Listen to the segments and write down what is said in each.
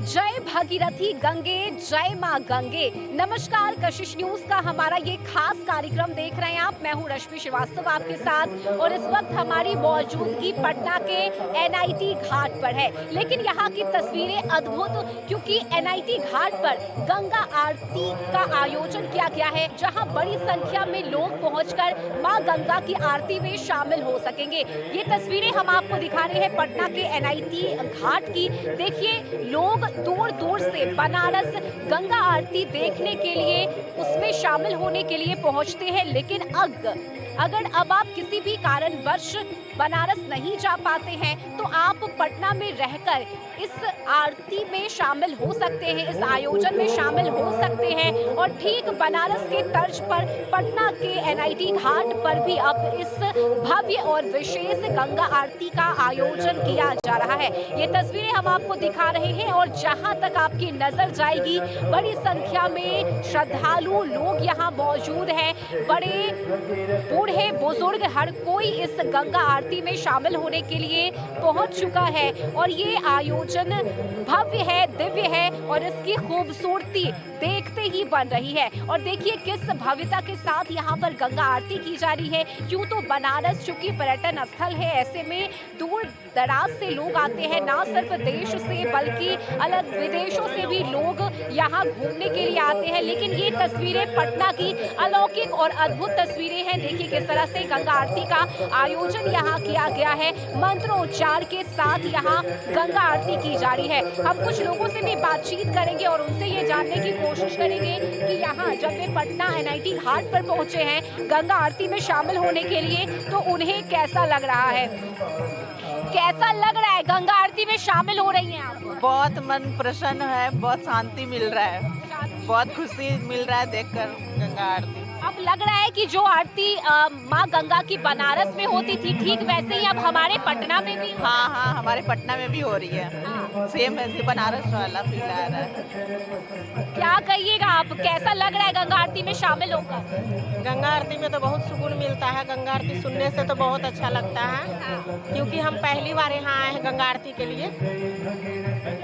जय भागीरथी गंगे, जय माँ गंगे। नमस्कार, कशिश न्यूज का हमारा ये खास कार्यक्रम देख रहे हैं आप। मैं हूँ रश्मि श्रीवास्तव आपके साथ और इस वक्त हमारी मौजूदगी पटना के एनआईटी घाट पर है। लेकिन यहाँ की तस्वीरें अद्भुत, क्योंकि एनआईटी घाट पर गंगा आरती का आयोजन किया गया है, जहाँ बड़ी संख्या में लोग पहुंचकर माँ गंगा की आरती में शामिल हो सकेंगे। ये तस्वीरें हम आपको दिखा रहे हैं पटना के एनआईटी घाट की। देखिए, लोग दूर दूर से बनारस गंगा आरती देखने के लिए, उसमें शामिल होने के लिए पहुंचते हैं। लेकिन अगर अब आप किसी भी कारणवश बनारस नहीं जा पाते हैं तो आप पटना में रहकर इस आरती में शामिल हो सकते हैं, इस आयोजन में शामिल हो सकते हैं। और ठीक बनारस के तर्ज पर पटना के एनआईटी घाट पर भी अब इस भव्य और विशेष गंगा आरती का आयोजन किया जा रहा है। ये तस्वीरें हम आपको दिखा रहे हैं और जहां तक आपकी नजर जाएगी, बड़ी संख्या में श्रद्धालु लोग यहाँ मौजूद हैं। बड़े बूढ़े बुजुर्ग हर कोई इस गंगा आरती में शामिल होने के लिए पहुंच चुका है। और ये आयोजन भव्य है, दिव्य है और इसकी खूबसूरती देखते ही बन रही है। और देखिए किस भव्यता के साथ यहाँ पर गंगा आरती की जा रही है। यूं तो बनारस चूंकि पर्यटन स्थल है, ऐसे में दूर दराज से लोग आते हैं, ना सिर्फ देश से बल्कि अलग विदेशों से भी लोग यहाँ घूमने के लिए आते हैं। लेकिन ये तस्वीरें पटना की अलौकिक और अद्भुत तस्वीरें हैं। देखिए किस तरह से गंगा आरती का आयोजन यहाँ किया गया है, मंत्रोच्चार के साथ यहाँ गंगा आरती की जा रही है। हम कुछ लोगों से भी बातचीत करेंगे और उनसे ये जानने की कोशिश करेंगे कि यहाँ जब वे पटना एनआईटी घाट पर पहुंचे हैं गंगा आरती में शामिल होने के लिए, तो उन्हें कैसा लग रहा है। कैसा लग रहा है, गंगा आरती में शामिल हो रही हैं आप? बहुत मन प्रसन्न है, बहुत शांति मिल रहा है, बहुत खुशी मिल रहा है देखकर गंगा आरती। अब लग रहा है कि जो आरती माँ गंगा की बनारस में होती थी, ठीक वैसे ही अब हमारे पटना में भी। हाँ हाँ, हमारे पटना में भी हो रही है। सेम ऐसे बनारस वाला फील आ रहा है। क्या कहिएगा आप, कैसा लग रहा है गंगा आरती में शामिल होकर? गंगा आरती में तो बहुत सुकून मिलता है। गंगा आरती सुनने से तो बहुत अच्छा लगता है, क्योंकि हम पहली बार यहाँ आए हैं गंगा आरती के लिए,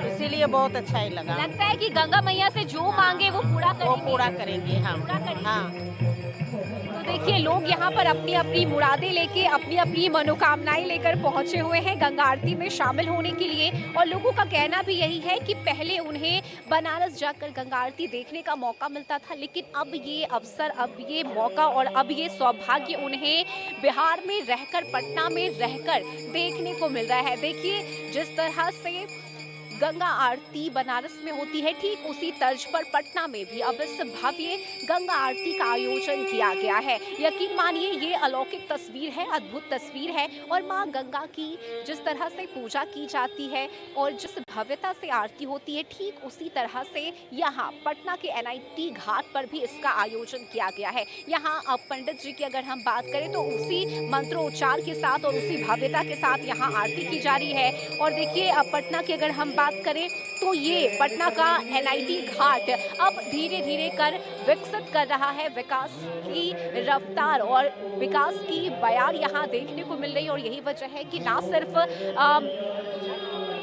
इसीलिए बहुत अच्छा ही लगा। लगता है कि गंगा मैया से जो मांगे वो पूरा करेंगे। वो पूरा करेंगे हम। हाँ। तो देखिए, लोग यहाँ पर अपनी अपनी मुरादें लेके, अपनी अपनी मनोकामनाएं लेकर पहुंचे हुए हैं गंगा आरती में शामिल होने के लिए। और लोगों का कहना भी यही है कि पहले उन्हें बनारस जाकर गंगा आरती देखने का मौका मिलता था, लेकिन अब ये अवसर, अब ये मौका और अब ये सौभाग्य उन्हें बिहार में रहकर, पटना में रहकर देखने को मिल रहा है। देखिए जिस तरह से गंगा आरती बनारस में होती है, ठीक उसी तर्ज पर पटना में भी अब इस भव्य गंगा आरती का आयोजन किया गया है। यकीन मानिए ये अलौकिक तस्वीर है, अद्भुत तस्वीर है। और माँ गंगा की जिस तरह से पूजा की जाती है और जिस भव्यता से आरती होती है, ठीक उसी तरह से यहाँ पटना के एनआईटी घाट पर भी इसका आयोजन किया गया है। यहाँ अब पंडित जी की अगर हम बात करें तो उसी मंत्रोच्चार के साथ और उसी भव्यता के साथ यहाँ आरती की जा रही है। और देखिए अब पटना की अगर हम बात करें तो ये पटना का एनआईटी घाट अब धीरे धीरे कर विकसित कर रहा है। विकास की रफ्तार और विकास की बयार यहाँ देखने को मिल रही है। और यही वजह है कि ना सिर्फ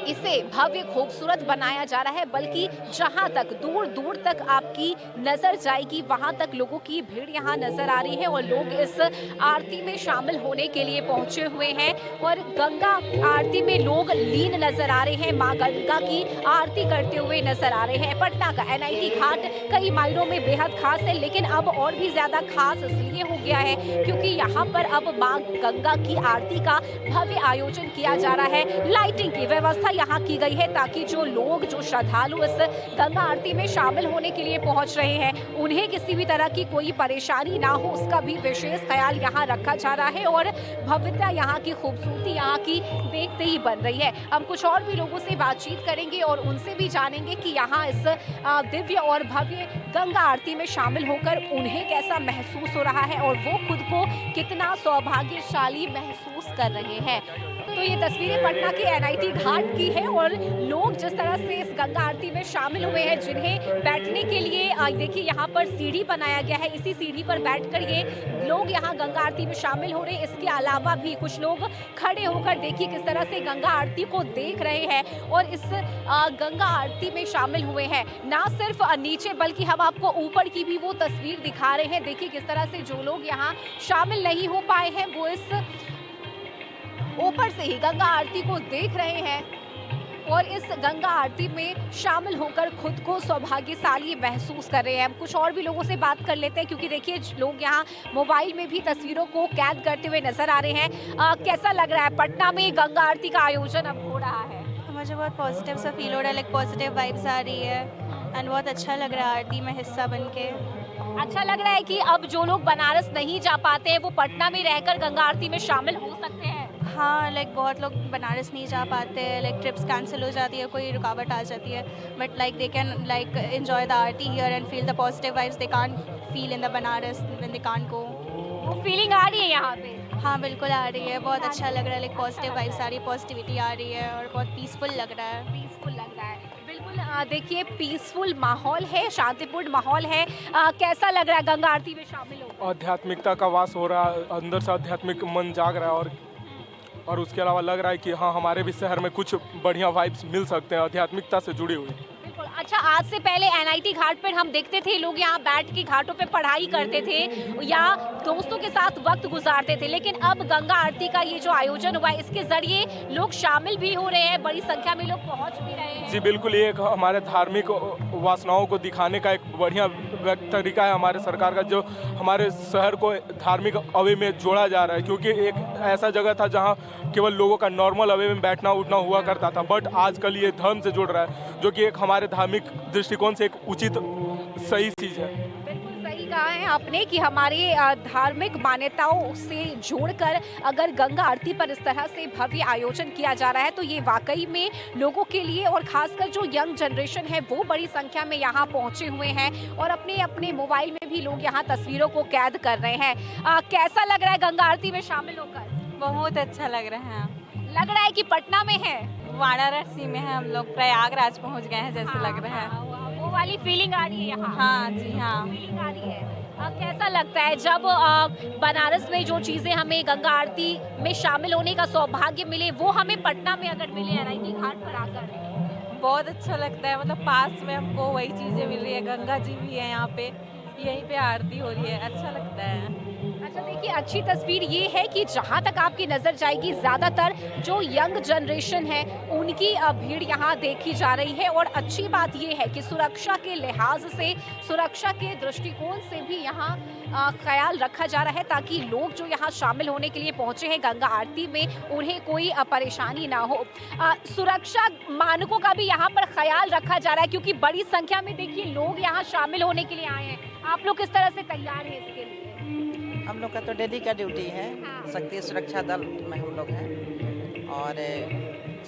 इसे भव्य खूबसूरत बनाया जा रहा है, बल्कि जहां तक दूर दूर तक आपकी नजर जाएगी वहां तक लोगों की भीड़ यहाँ नजर आ रही है। और लोग इस आरती में शामिल होने के लिए पहुंचे हुए हैं और गंगा आरती में लोग लीन नजर आ रहे हैं, माँ गंगा की आरती करते हुए नजर आ रहे हैं। पटना का एनआईटी घाट कई मायनों में बेहद खास है, लेकिन अब और भी ज्यादा खास इसलिए हो गया है क्योंकि यहाँ पर अब माँ गंगा की आरती का भव्य आयोजन किया जा रहा है। लाइटिंग की व्यवस्था यहाँ की गई है ताकि जो लोग, जो श्रद्धालु इस गंगा आरती में शामिल होने के लिए पहुंच रहे हैं, उन्हें किसी भी तरह की कोई परेशानी ना हो, उसका भी विशेष ख्याल यहाँ रखा जा रहा है। और भव्यता, यहाँ की खूबसूरती यहाँ की देखते ही बन रही है। हम कुछ और भी लोगों से बातचीत करेंगे और उनसे भी जानेंगे कि यहाँ इस दिव्य और भव्य गंगा आरती में शामिल होकर उन्हें कैसा महसूस हो रहा है और वो खुद को कितना सौभाग्यशाली महसूस कर रहे हैं। तो ये तस्वीरें पटना के एनआईटी घाट की है और लोग जिस तरह से इस गंगा आरती में शामिल हुए हैं, जिन्हें बैठने के लिए देखिए यहाँ पर सीढ़ी बनाया गया है, इसी सीढ़ी पर बैठकर ये लोग यहाँ गंगा आरती में शामिल हो रहे हैं। इसके अलावा भी कुछ लोग खड़े होकर देखिए किस तरह से गंगा आरती को देख रहे हैं और इस गंगा आरती में शामिल हुए हैं। ना सिर्फ नीचे बल्कि हम आपको ऊपर की भी वो तस्वीर दिखा रहे हैं। देखिए किस तरह से जो लोग यहाँ शामिल नहीं हो पाए हैं वो इस ऊपर से ही गंगा आरती को देख रहे हैं और इस गंगा आरती में शामिल होकर खुद को सौभाग्यशाली महसूस कर रहे हैं। हम कुछ और भी लोगों से बात कर लेते हैं क्योंकि देखिए लोग यहाँ मोबाइल में भी तस्वीरों को कैद करते हुए नजर आ रहे हैं। कैसा लग रहा है पटना में गंगा आरती का आयोजन अब हो रहा है? मुझे बहुत पॉजिटिव सा फील हो रहा है, लाइक पॉजिटिव वाइब्स आ रही है एंड बहुत अच्छा लग रहा है आरती में हिस्सा बन के। अच्छा लग रहा है कि अब जो लोग बनारस नहीं जा पाते हैं वो पटना में रहकर गंगा आरती में शामिल हो सकते हैं। हाँ, लाइक बहुत लोग बनारस नहीं जा पाते हैं, लाइक ट्रिप्स कैंसिल हो जाती है, कोई रुकावट आ जाती है, but like they can like enjoy the Aarti here and feel the positive vibes they can't feel in the Banaras when they can't go. वो फीलिंग आ रही है यहाँ पे? हाँ बिल्कुल आ रही है, बहुत अच्छा लग रहा है, लाइक पॉजिटिव वाइब्स आ रही है, पॉजिटिविटी आ रही है और बहुत पीसफुल लग रहा है। पीसफुल लग रहा है बिल्कुल। देखिए पीसफुल माहौल है, शांतिपूर्ण माहौल है। कैसा लग रहा है गंगा आरती में शामिल हो? आध्यात्मिकता का वास हो रहा है, अंदर से आध्यात्मिक मन जाग रहा है और उसके अलावा लग रहा है कि हाँ हमारे भी शहर में कुछ बढ़िया वाइब्स मिल सकते हैं आध्यात्मिकता से जुड़ी हुई। बिल्कुल। अच्छा, आज से पहले एनआईटी घाट पर हम देखते थे लोग यहाँ बैठ के घाटों पे पढ़ाई करते थे या दोस्तों के साथ वक्त गुजारते थे, लेकिन अब गंगा आरती का ये जो आयोजन हुआ है इसके जरिए लोग शामिल भी हो रहे हैं, बड़ी संख्या में लोग पहुँच भी रहे हैं। जी बिल्कुल, ये एक हमारे धार्मिक वासनाओं को दिखाने का एक बढ़िया तरीका है हमारे सरकार का, जो हमारे शहर को धार्मिक अवे में जोड़ा जा रहा है, क्योंकि एक ऐसा जगह था जहाँ केवल लोगों का नॉर्मल अवे में बैठना उठना हुआ करता था, बट आजकल ये धर्म से जुड़ रहा है, जो कि एक हमारे धार्मिक दृष्टिकोण से एक उचित सही चीज़ है। बिल्कुल सही कहा है आपने कि हमारे धार्मिक मान्यताओं से जोड़कर अगर गंगा आरती पर इस तरह से भव्य आयोजन किया जा रहा है तो ये वाकई में लोगों के लिए और खासकर जो यंग जनरेशन है वो बड़ी संख्या में यहाँ पहुँचे हुए हैं और अपने अपने मोबाइल में भी लोग यहाँ तस्वीरों को कैद कर रहे हैं। कैसा लग रहा है गंगा आरती में शामिल होकर? बहुत अच्छा लग रहा है। लग रहा है कि पटना में है, वाराणसी में है, हम लोग प्रयागराज पहुंच गए हैं जैसे लग रहा है। वो वाली फीलिंग आ रही है यहाँ? हाँ जी हाँ, फीलिंग आ रही है। कैसा लगता है जब बनारस में जो चीज़ें हमें गंगा आरती में शामिल होने का सौभाग्य मिले वो हमें पटना में अगर मिले एनआईटी घाट पर आकर? बहुत अच्छा लगता है, मतलब पास में हमको वही चीज़ें मिल रही है, गंगा जी भी है यहाँ पे, यहीं पे आरती हो रही है, अच्छा लगता है। अच्छा देखिए, अच्छी तस्वीर ये है कि जहाँ तक आपकी नज़र जाएगी ज़्यादातर जो यंग जनरेशन है उनकी भीड़ यहाँ देखी जा रही है और अच्छी बात ये है कि सुरक्षा के लिहाज से, सुरक्षा के दृष्टिकोण से भी यहाँ ख्याल रखा जा रहा है ताकि लोग जो यहाँ शामिल होने के लिए पहुँचे हैं गंगा आरती में उन्हें कोई परेशानी ना हो। सुरक्षा मानकों का भी यहाँ पर ख्याल रखा जा रहा है क्योंकि बड़ी संख्या में देखिए लोग यहाँ शामिल होने के लिए आए हैं। आप लोग किस तरह से तैयार हैं इसके लिए? हम लोग का तो डेली का ड्यूटी है, हाँ। शक्ति सुरक्षा दल में हम लोग हैं और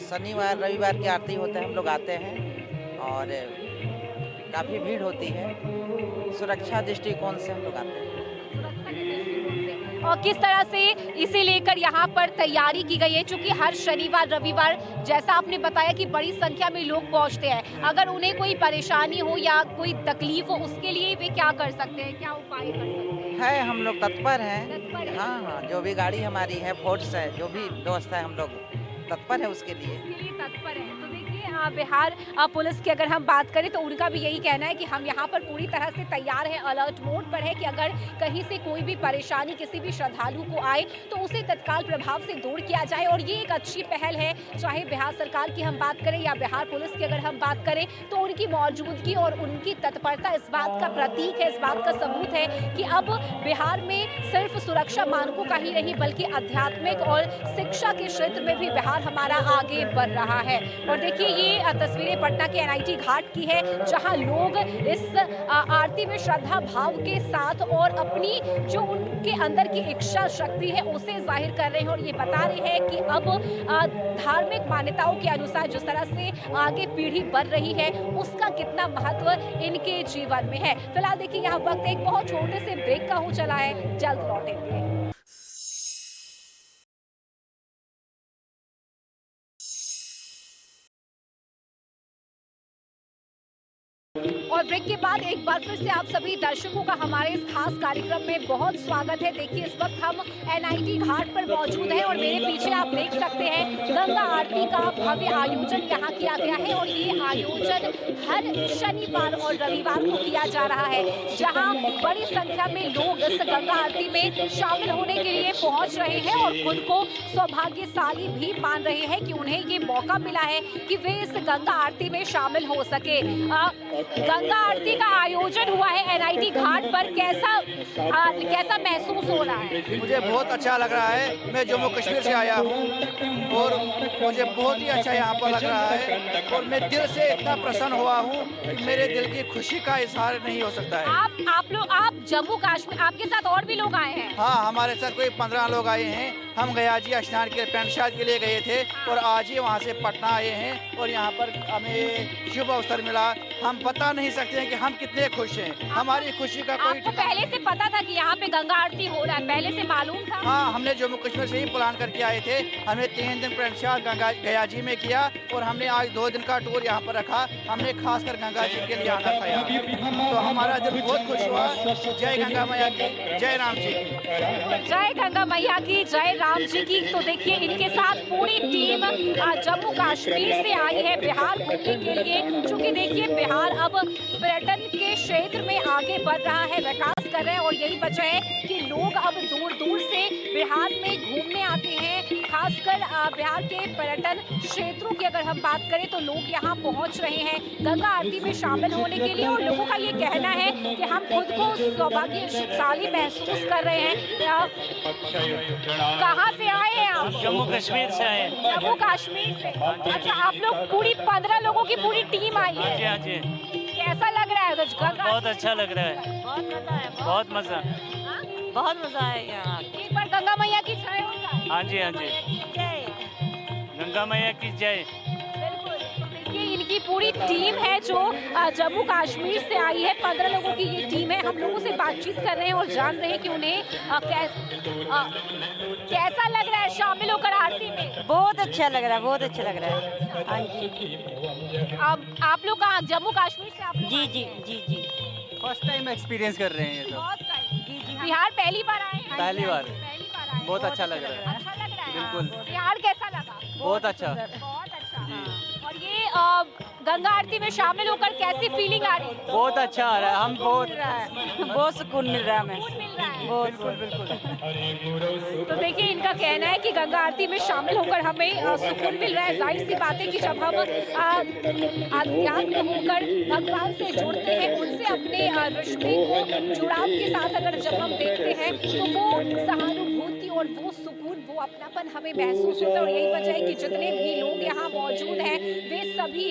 शनिवार रविवार की आरती होता है, हम लोग आते हैं और काफ़ी भीड़ होती है, सुरक्षा दृष्टिकोण से हम लोग आते हैं। और किस तरह से इसे लेकर यहाँ पर तैयारी की गई है, क्योंकि हर शनिवार रविवार जैसा आपने बताया कि बड़ी संख्या में लोग पहुँचते हैं, अगर उन्हें कोई परेशानी हो या कोई तकलीफ हो उसके लिए वे क्या कर सकते हैं, क्या उपाय कर सकते हैं? है हम लोग तत्पर हैं। तत्पर हैं। हाँ हाँ, जो भी गाड़ी हमारी है, फोर्स है, जो भी व्यवस्था है, हम लोग तत्पर है उसके लिए। तत्पर है। तो देखिए बिहार पुलिस की अगर हम बात करें तो उनका भी यही कहना है कि हम यहाँ पर पूरी तरह से तैयार हैं, अलर्ट मोड पर है कि अगर कहीं से कोई भी परेशानी किसी भी श्रद्धालु को आए तो उसे तत्काल प्रभाव से दूर किया जाए और ये एक अच्छी पहल है। चाहे बिहार सरकार की हम बात करें या बिहार पुलिस की अगर हम बात करें तो उनकी मौजूदगी और उनकी तत्परता इस बात का प्रतीक है, इस बात का सबूत है कि अब बिहार में सिर्फ सुरक्षा मानकों का ही नहीं बल्कि आध्यात्मिक और शिक्षा के क्षेत्र में भी बिहार हमारा आगे बढ़ रहा है। और देखिए ये तस्वीरें पटना के एनआईटी घाट की है जहां लोग इस आरती में श्रद्धा भाव के साथ और अपनी जो उनके अंदर की इच्छा शक्ति है उसे जाहिर कर रहे हैं और ये बता रहे हैं कि अब धार्मिक मान्यताओं के अनुसार जिस तरह से आगे पीढ़ी बढ़ रही है उसका कितना महत्व इनके जीवन में है। फिलहाल देखिए यहाँ वक्त एक बहुत छोटे से ब्रेक का हो चला है, जल्द लौटेंगे। और ब्रेक के बाद एक बार फिर से आप सभी दर्शकों का हमारे इस खास कार्यक्रम में बहुत स्वागत है। देखिए इस वक्त हम NIT घाट पर मौजूद हैं और मेरे पीछे आप देख सकते हैं गंगा आरती का भव्य आयोजन यहाँ किया गया है और ये आयोजन हर शनिवार और रविवार को किया जा रहा है, जहाँ बड़ी संख्या में लोग इस गंगा आरती में शामिल होने के लिए पहुँच रहे हैं और खुद को सौभाग्यशाली भी मान रहे हैं कि उन्हें ये मौका मिला है कि वे इस गंगा आरती में शामिल हो सके। गंगा आरती का आयोजन हुआ है NIT घाट पर, कैसा महसूस हो रहा है? मुझे बहुत अच्छा लग रहा है। मैं जम्मू कश्मीर से आया हूँ और मुझे बहुत ही अच्छा यहाँ पर लग रहा है और मैं दिल से इतना प्रसन्न हुआ हूँ कि मेरे दिल की खुशी का इजहार नहीं हो सकता है। आप जम्मू कश्मीर, आपके साथ और भी लोग आए हैं? हाँ, हमारे साथ कोई 15 लोग आए हैं। हम गया जी स्नान के पेंटशाद के लिए गए थे और आज ही वहाँ से पटना आए हैं और यहाँ पर हमें शुभ अवसर मिला। हम बता नहीं सकते हैं कि हम कितने खुश हैं। हमारी खुशी का कोई आपको पहले से पता था कि यहाँ पे गंगा आरती हो रहा है? पहले से मालूम था? हाँ, हमने जम्मू कश्मीर से ही प्लान करके आए थे। हमने 3 दिन पेंटशाद गंगा गया जी में किया और हमने आज 2 दिन का टूर यहाँ पर रखा। हमने खासकर गंगा जी के लिए आना था यहाँ, तो हमारा दिल बहुत खुश हुआ। जय गंगा मैया की, जय राम जी की। जय गंगा मैया की, जय राम जी की। तो देखिए इनके साथ पूरी टीम जम्मू कश्मीर से आई है बिहार घूमने के लिए, क्योंकि देखिए बिहार अब पर्यटन के क्षेत्र में आगे बढ़ रहा है, विकास कर रहे हैं और यही वजह है कि लोग अब दूर दूर से बिहार में घूमने आते हैं। खासकर बिहार के पर्यटन क्षेत्रों की अगर हम बात करें तो लोग यहाँ पहुँच रहे हैं गंगा आरती में शामिल होने के लिए और लोगों का ये कहना है कि हम खुद को सौभाग्यशाली महसूस कर रहे हैं। कहाँ से आए हैं आप? जम्मू कश्मीर से आए। जम्मू कश्मीर से? अच्छा, आप लोग पूरी 15 लोगों की पूरी टीम आई है? हाँ जी। कैसा लग रहा है? बहुत अच्छा लग रहा है। बहुत मजा है, बहुत मजा। बहुत मजा है यहाँ। एक बार गंगा मैया की जय होगा। हाँ जी, हाँ जी। गंगा मैया की जय। बिल्कुल। देखिए इनकी पूरी टीम है जो जम्मू कश्मीर से आई है। 15 लोगों की ये टीम है। हम लोगों से बातचीत कर रहे हैं और जान रहे हैं कि उन्हें कैसा लग रहा है शामिल होकर आरती में। बहुत अच्छा लग रहा है, बहुत अच्छा लग रहा है। हाँ जी। अब आप लोग कहाँ? जम्मू कश्मीर से आप लोग? जी जी जी जी। फर्स्ट टाइम एक्सपीरियंस कर रहे हैं ये बहुत टाइम। जी जी। बिहार पहली बार आए हैं? पहली बार। पहली बार आए। बहुत अच्छा लग रहा है। अच्छा लग रहा है? बिल्कुल। बिहार कैसा लगा? बहुत अच्छा। बहुत अच्छा। और ये गंगा आरती में शामिल होकर कैसी फीलिंग आ रही है? बहुत अच्छा आ रहा है। हम बहुत सुकून मिल रहा है हमें। सुकून मिल रहा है? बिल्कुल बिल्कुल। तो देखिए इनका कहना है कि गंगा आरती में शामिल होकर हमें सुकून मिल रहा है। जाहिर सी बात है कि जब हम आध्यात्म होकर भगवान से जुड़ते हैं, उनसे अपने रिश्ते को जुड़ाव के साथ अगर जब हम देखते हैं तो वो सहानुभूति और वो सुकून, वो अपनापन हमें महसूस होता है और यही वजह है कि जितने भी लोग यहाँ मौजूद हैं वे सभी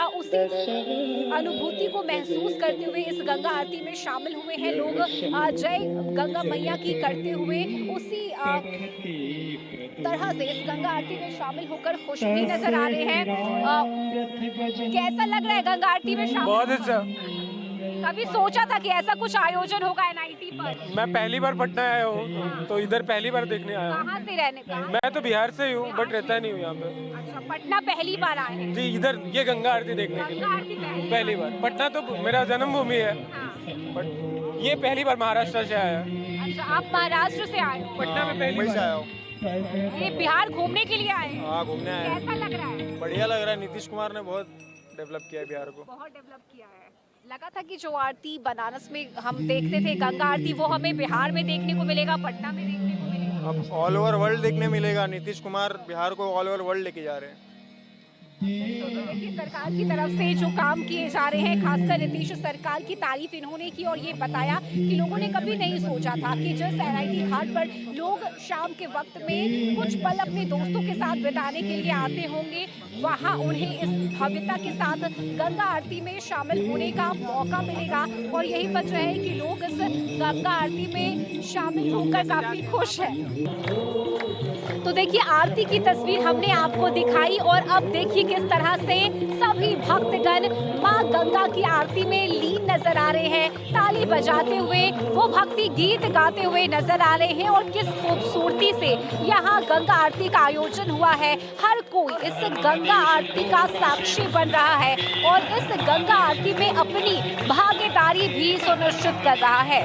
उसी अनुभूति को महसूस करते हुए इस गंगा आरती में शामिल हुए हैं। लोग जय गंगा मैया की करते हुए उसी तरह से इस गंगा आरती में शामिल होकर खुश भी नजर आ रहे हैं। कैसा लग रहा है गंगा आरती में शामिल? बहुत अच्छा। कभी सोचा था कि ऐसा कुछ आयोजन होगा NIT पर? मैं पहली बार पटना आया हूँ, तो इधर पहली बार देखने आया हूँ। कहाँ से रहने का? मैं तो बिहार से ही हूँ, बट रहता नहीं हूँ यहाँ पे। अच्छा, पटना पहली बार आए हैं? जी, इधर ये गंगा आरती देखने के गंगा आरती लिए पहली बार। पटना तो मेरा जन्मभूमि है, बट ये पहली बार महाराष्ट्र से आया। अच्छा, आप महाराष्ट्र से आए हो? पटना में पहली बार आया हूँ। ये बिहार घूमने के लिए आए हैं? हाँ, घूमने आया। कैसा लग रहा है? बढ़िया लग रहा है। नीतीश कुमार ने बहुत डेवलप किया है बिहार को। बहुत डेवलप किया है। लगा था कि जो आरती बनारस में हम देखते थे गंगा आरती, वो हमें बिहार में देखने को मिलेगा, पटना में देखने को मिलेगा। अब ऑल ओवर वर्ल्ड देखने मिलेगा। नीतीश कुमार बिहार को ऑल ओवर वर्ल्ड लेके जा रहे हैं। देखिए सरकार की तरफ से जो काम किए जा रहे हैं, खासकर नीतीश सरकार की तारीफ इन्होंने की और ये बताया कि लोगों ने कभी नहीं सोचा था कि जिस NIT घाट पर लोग शाम के वक्त में कुछ पल अपने दोस्तों के साथ बिताने के लिए आते होंगे, वहाँ उन्हें इस भव्यता के साथ गंगा आरती में शामिल होने का मौका मिलेगा और यही वजह है कि लोग इस गंगा आरती में शामिल होकर काफी खुश हैं। तो देखिए आरती की तस्वीर हमने आपको दिखाई और अब देखिए किस तरह से सभी भक्तगण मां गंगा की आरती में लीन नजर आ रहे हैं, ताली बजाते हुए वो भक्ति गीत गाते हुए नजर आ रहे हैं। और किस खूबसूरती से यहाँ गंगा आरती का आयोजन हुआ है। हर कोई इस गंगा आरती का साक्षी बन रहा है और इस गंगा आरती में अपनी भागीदारी भी सुनिश्चित कर रहा है।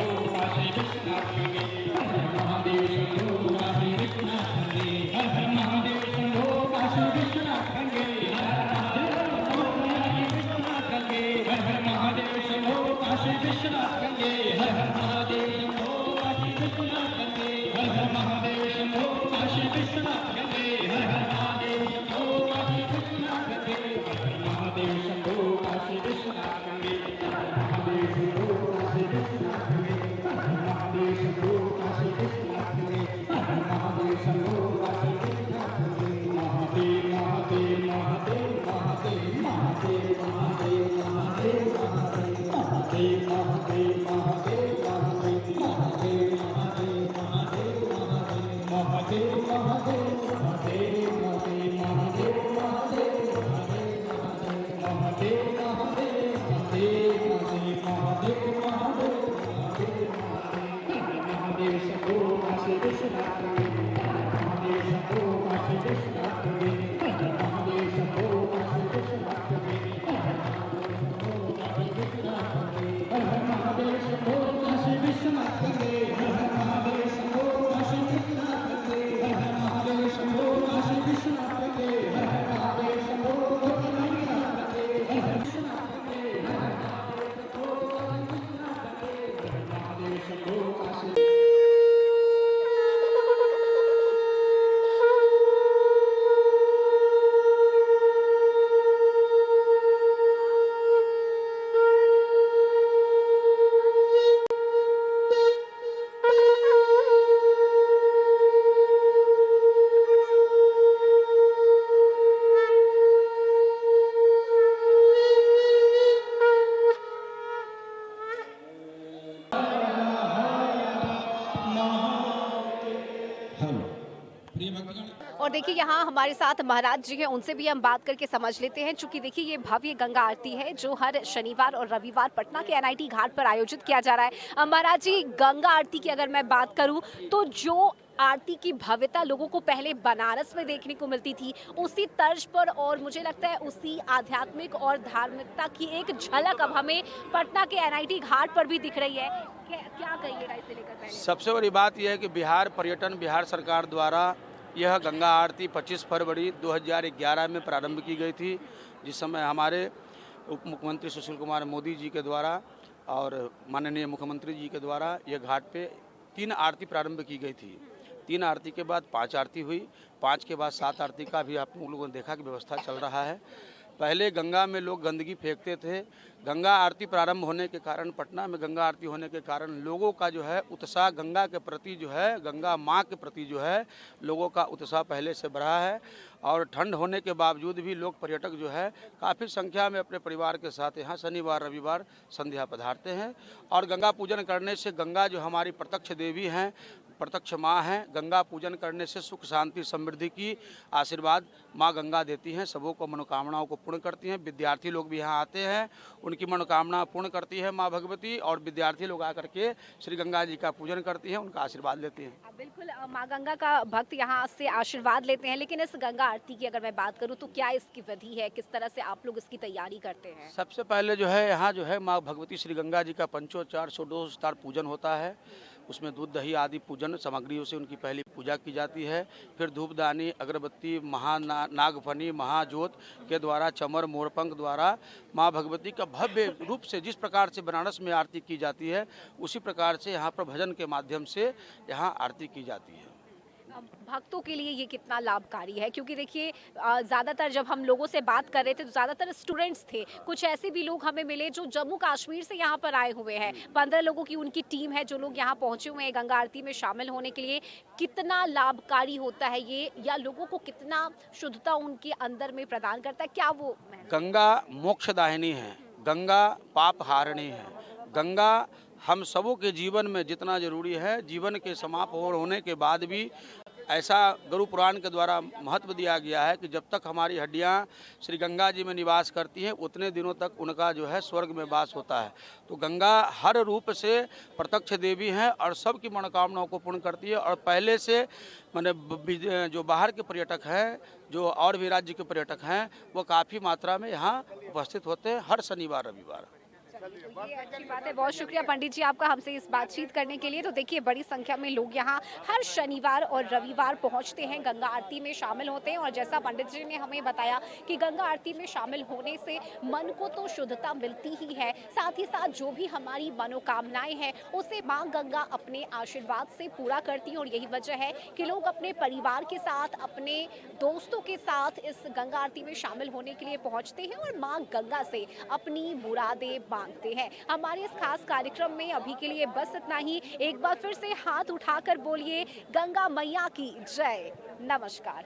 और देखिए यहाँ हमारे साथ महाराज जी हैं, उनसे भी हम बात करके समझ लेते हैं। चूंकि देखिए ये भव्य गंगा आरती है जो हर शनिवार और रविवार पटना के एनआईटी घाट पर आयोजित किया जा रहा है। महाराज जी, गंगा आरती की अगर मैं बात करूँ तो जो आरती की भव्यता लोगों को पहले बनारस में देखने को मिलती थी, उसी तर्ज पर और मुझे लगता है उसी आध्यात्मिक और धार्मिकता की एक झलक अब हमें पटना के एनआईटी घाट पर भी दिख रही है। क्या कहिएगा इसे लेकर पहले? सबसे बड़ी बात यह है कि बिहार सरकार द्वारा यह गंगा आरती 25 फरवरी 2011 में प्रारंभ की गई थी, जिस समय हमारे उप मुख्यमंत्री सुशील कुमार मोदी जी के द्वारा और माननीय मुख्यमंत्री जी के द्वारा यह घाट पे 3 आरती प्रारंभ की गई थी। 3 आरती के बाद 5 आरती हुई, 5 के बाद 7 आरती का भी आप लोगों ने देखा कि व्यवस्था चल रहा है। पहले गंगा में लोग गंदगी फेंकते थे। गंगा आरती प्रारंभ होने के कारण, पटना में गंगा आरती होने के कारण लोगों का जो है उत्साह गंगा के प्रति जो है, गंगा माँ के प्रति जो है लोगों का उत्साह पहले से बढ़ा है। और ठंड होने के बावजूद भी लोग पर्यटक जो है काफ़ी संख्या में अपने परिवार के साथ यहाँ शनिवार रविवार संध्या पधारते हैं। और गंगा पूजन करने से, गंगा जो हमारी प्रत्यक्ष देवी हैं, प्रत्यक्ष माँ हैं, गंगा पूजन करने से सुख शांति समृद्धि की आशीर्वाद माँ गंगा देती हैं, सबों को मनोकामनाओं को पूर्ण करती हैं। विद्यार्थी लोग भी यहाँ आते हैं, उनकी मनोकामना पूर्ण करती है माँ भगवती, और विद्यार्थी लोग आकर के श्री गंगा जी का पूजन करती हैं, उनका आशीर्वाद लेते हैं। बिल्कुल, माँ गंगा का भक्त यहाँ से आशीर्वाद लेते हैं। लेकिन इस गंगा आरती की अगर मैं बात करूँ तो क्या इसकी विधि है, किस तरह से आप लोग इसकी तैयारी करते हैं? सबसे पहले जो है यहाँ जो है माँ भगवती श्री गंगा जी का पंचोच्चार षोडशोपचार पूजन होता है। उसमें दूध दही आदि पूजन सामग्रियों से उनकी पहली पूजा की जाती है। फिर धूपदानी, अगरबत्ती, नागफनी, महाजोत के द्वारा, चमर मोरपंख द्वारा माँ भगवती का भव्य रूप से जिस प्रकार से बनारस में आरती की जाती है, उसी प्रकार से यहाँ पर भजन के माध्यम से यहाँ आरती की जाती है। भक्तों के लिए ये कितना लाभकारी है? क्योंकि देखिए ज़्यादातर जब हम लोगों से बात कर रहे थे तो ज़्यादातर स्टूडेंट्स थे, कुछ ऐसे भी लोग हमें मिले जो जम्मू कश्मीर से यहाँ पर आए हुए हैं। 15 लोगों की उनकी टीम है जो लोग यहाँ पहुँचे हुए हैं गंगा आरती में शामिल होने के लिए। कितना लाभकारी होता है ये, या लोगों को कितना शुद्धता उनके अंदर में प्रदान करता है? क्या वो गंगा मोक्षदायिनी है, गंगा पाप हारिणी है। गंगा हम सबों के जीवन में जितना जरूरी है, जीवन के समाप्त होने के बाद भी ऐसा गुरु पुराण के द्वारा महत्व दिया गया है कि जब तक हमारी हड्डियां श्री गंगा जी में निवास करती हैं उतने दिनों तक उनका जो है स्वर्ग में वास होता है। तो गंगा हर रूप से प्रत्यक्ष देवी हैं और सबकी मनोकामनाओं को पूर्ण करती है। और पहले से माने जो बाहर के पर्यटक हैं, जो और भी राज्य के पर्यटक हैं, वो काफ़ी मात्रा में यहाँ उपस्थित होते हैं हर शनिवार रविवार। ये अच्छी बात है। बहुत शुक्रिया पंडित जी आपका हमसे इस बातचीत करने के लिए। तो देखिए बड़ी संख्या में लोग यहाँ हर शनिवार और रविवार पहुँचते हैं, गंगा आरती में शामिल होते हैं। और जैसा पंडित जी ने हमें बताया कि गंगा आरती में शामिल होने से मन को तो शुद्धता मिलती ही है, साथ ही साथ जो भी हमारी मनोकामनाएं हैं उसे माँ गंगा अपने आशीर्वाद से पूरा करती हैं। और यही वजह है कि लोग अपने परिवार के साथ, अपने दोस्तों के साथ इस गंगा आरती में शामिल होने के लिए पहुँचते हैं और माँ गंगा से अपनी मुरादें मांगते हैं। हमारे इस खास कार्यक्रम में अभी के लिए बस इतना ही। एक बार फिर से हाथ उठाकर बोलिए गंगा मैया की जय। नमस्कार।